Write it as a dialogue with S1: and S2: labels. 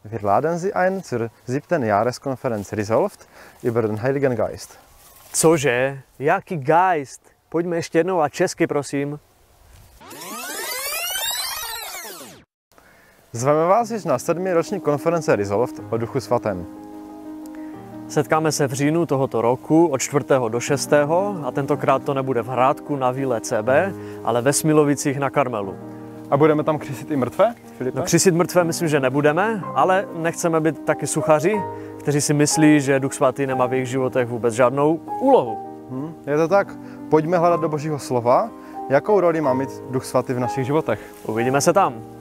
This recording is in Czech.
S1: Wir laden Sie ein zur 7. Jahreskonferenz Resolved über den Heiligen Geist.
S2: Cože? Jaký Geist? Pojďme ještě jednou a česky, prosím.
S1: Zveme vás již na 7. ročník konference Resolved o Duchu Svatém.
S2: Setkáme se v říjnu tohoto roku od 4. do 6. a tentokrát to nebude v Hrádku na Víle CB, ale ve Smilovicích na Karmelu.
S1: A budeme tam křisit i mrtvé, Filipe?
S2: No, křisit mrtvé myslím, že nebudeme, ale nechceme být taky suchaři, kteří si myslí, že Duch Svatý nemá v jejich životech vůbec žádnou úlohu.
S1: Je to tak. Pojďme hledat do Božího slova, jakou roli má mít Duch Svatý v našich životech.
S2: Uvidíme se tam.